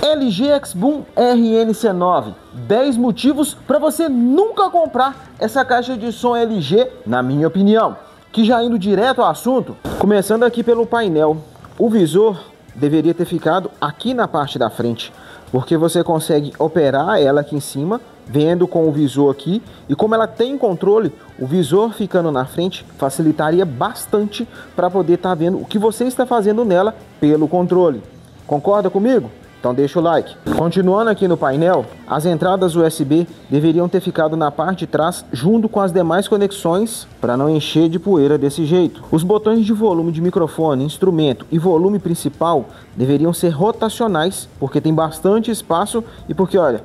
LG X-Boom RNC9. 10 motivos para você nunca comprar essa caixa de som LG, na minha opinião. Que já indo direto ao assunto, começando aqui pelo painel. O visor deveria ter ficado aqui na parte da frente, porque você consegue operar ela aqui em cima, vendo com o visor aqui, e como ela tem controle, o visor ficando na frente facilitaria bastante para poder estar vendo o que você está fazendo nela pelo controle. Concorda comigo? Então deixa o like. Continuando aqui no painel, as entradas USB deveriam ter ficado na parte de trás junto com as demais conexões para não encher de poeira desse jeito. Os botões de volume de microfone, instrumento e volume principal deveriam ser rotacionais, porque tem bastante espaço e porque, olha,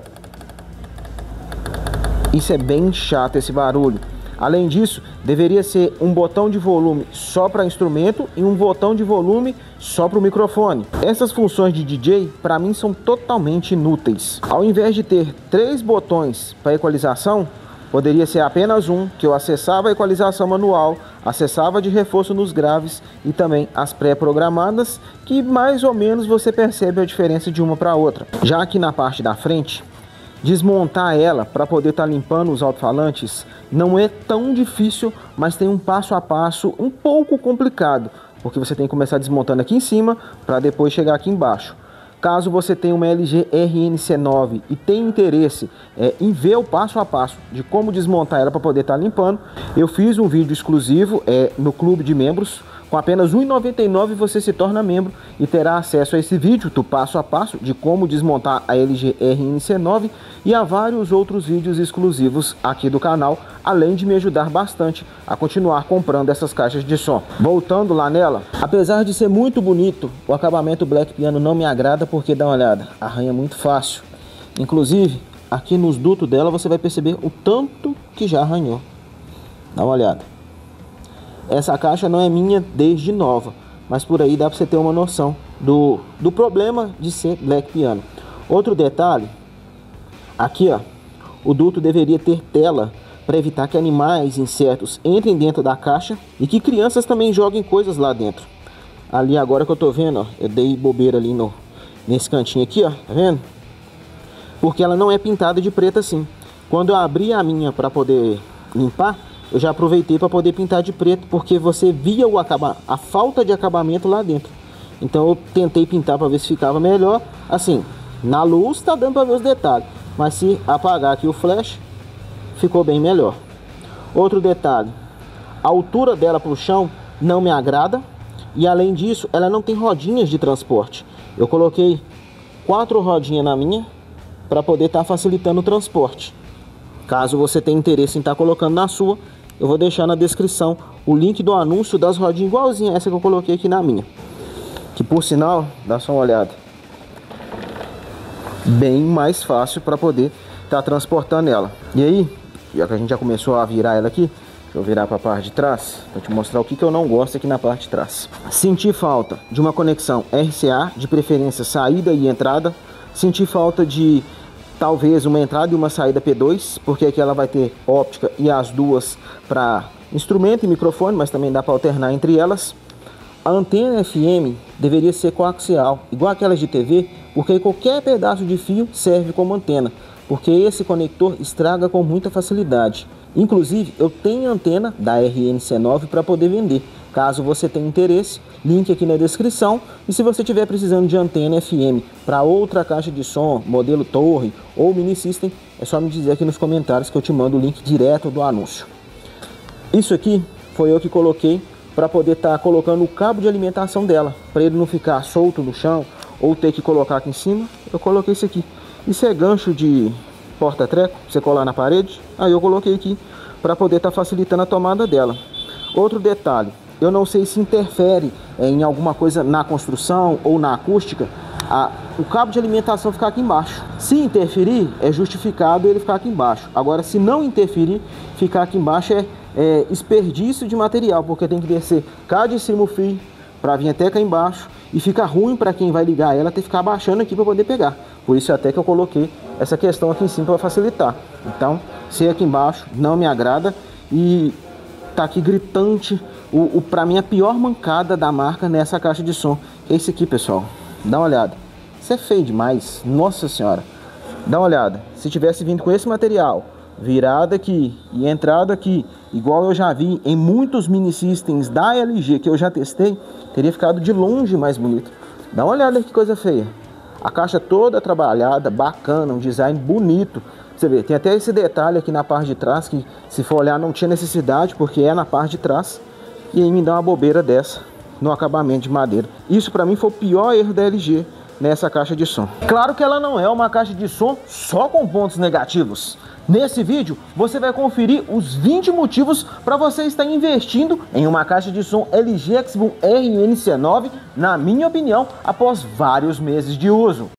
isso é bem chato, esse barulho. Além disso, deveria ser um botão de volume só para instrumento e um botão de volume só para o microfone. Essas funções de DJ, para mim, são totalmente inúteis. Ao invés de ter 3 botões para equalização, poderia ser apenas um, que eu acessava a equalização manual, acessava de reforço nos graves e também as pré-programadas, que mais ou menos você percebe a diferença de uma para outra. Já aqui na parte da frente, desmontar ela para poder estar limpando os alto-falantes não é tão difícil, mas tem um passo a passo um pouco complicado, porque você tem que começar desmontando aqui em cima para depois chegar aqui embaixo. Caso você tenha uma LG RNC9 e tenha interesse em ver o passo a passo de como desmontar ela para poder estar limpando, eu fiz um vídeo exclusivo no clube de membros. Com apenas R$ 1,99 você se torna membro e terá acesso a esse vídeo do passo a passo de como desmontar a LG RNC9 e a vários outros vídeos exclusivos aqui do canal, além de me ajudar bastante a continuar comprando essas caixas de som. Voltando lá nela, apesar de ser muito bonito, o acabamento Black Piano não me agrada porque, dá uma olhada, arranha muito fácil. Inclusive, aqui nos dutos dela você vai perceber o tanto que já arranhou. Dá uma olhada. Essa caixa não é minha desde nova, mas por aí dá para você ter uma noção do problema de ser Black Piano. Outro detalhe, aqui ó, o duto deveria ter tela para evitar que animais, insetos entrem dentro da caixa e que crianças também joguem coisas lá dentro. Ali agora que eu tô vendo, ó, eu dei bobeira ali nesse cantinho aqui, ó, tá vendo? Porque ela não é pintada de preto assim. Quando eu abri a minha para poder limpar, eu já aproveitei para poder pintar de preto, porque você via a falta de acabamento lá dentro. Então eu tentei pintar para ver se ficava melhor. Assim, na luz tá dando para ver os detalhes, mas se apagar aqui o flash, ficou bem melhor. Outro detalhe, a altura dela para o chão não me agrada. E além disso, ela não tem rodinhas de transporte. Eu coloquei 4 rodinhas na minha para poder estar facilitando o transporte. Caso você tenha interesse em estar colocando na sua, eu vou deixar na descrição o link do anúncio das rodinhas igualzinha a essa que eu coloquei aqui na minha. Que por sinal, dá só uma olhada, bem mais fácil para poder estar transportando ela. E aí, já que a gente já começou a virar ela aqui, deixa eu virar para a parte de trás, para te mostrar o que eu não gosto aqui na parte de trás. Senti falta de uma conexão RCA, de preferência saída e entrada. Senti falta de talvez uma entrada e uma saída P2, porque aqui ela vai ter óptica e as duas para instrumento e microfone, mas também dá para alternar entre elas. A antena FM deveria ser coaxial, igual aquelas de TV, porque qualquer pedaço de fio serve como antena, porque esse conector estraga com muita facilidade. Inclusive, eu tenho antena da RNC9 para poder vender. Caso você tenha interesse, link aqui na descrição. E se você estiver precisando de antena FM para outra caixa de som, modelo torre ou mini system, é só me dizer aqui nos comentários que eu te mando o link direto do anúncio. Isso aqui foi eu que coloquei para poder estar colocando o cabo de alimentação dela, para ele não ficar solto no chão ou ter que colocar aqui em cima. Eu coloquei isso aqui. Isso é gancho de porta-treco, você colar na parede. Aí eu coloquei aqui para poder estar facilitando a tomada dela. Outro detalhe, eu não sei se interfere em alguma coisa na construção ou na acústica, o cabo de alimentação ficar aqui embaixo. Se interferir, é justificado ele ficar aqui embaixo. Agora, se não interferir, ficar aqui embaixo é desperdício de material, porque tem que descer cá de cima o fio para vir até cá embaixo, e fica ruim para quem vai ligar ela ter que ficar abaixando aqui para poder pegar. Por isso até que eu coloquei essa questão aqui em cima para facilitar. Então, se aqui embaixo não me agrada, e tá aqui gritante para mim a pior mancada da marca nessa caixa de som, que é esse aqui, pessoal. Dá uma olhada. Isso é feio demais, nossa senhora. Dá uma olhada, se tivesse vindo com esse material, virado aqui e entrado aqui, igual eu já vi em muitos mini systems da LG que eu já testei, teria ficado de longe mais bonito. Dá uma olhada que coisa feia. A caixa toda trabalhada, bacana, um design bonito. Você vê, tem até esse detalhe aqui na parte de trás que, se for olhar, não tinha necessidade, porque é na parte de trás. E aí me dá uma bobeira dessa no acabamento de madeira. Isso pra mim foi o pior erro da LG nessa caixa de som. Claro que ela não é uma caixa de som só com pontos negativos. Nesse vídeo você vai conferir os 20 motivos para você estar investindo em uma caixa de som LG X-Boom RNC9, na minha opinião, após vários meses de uso.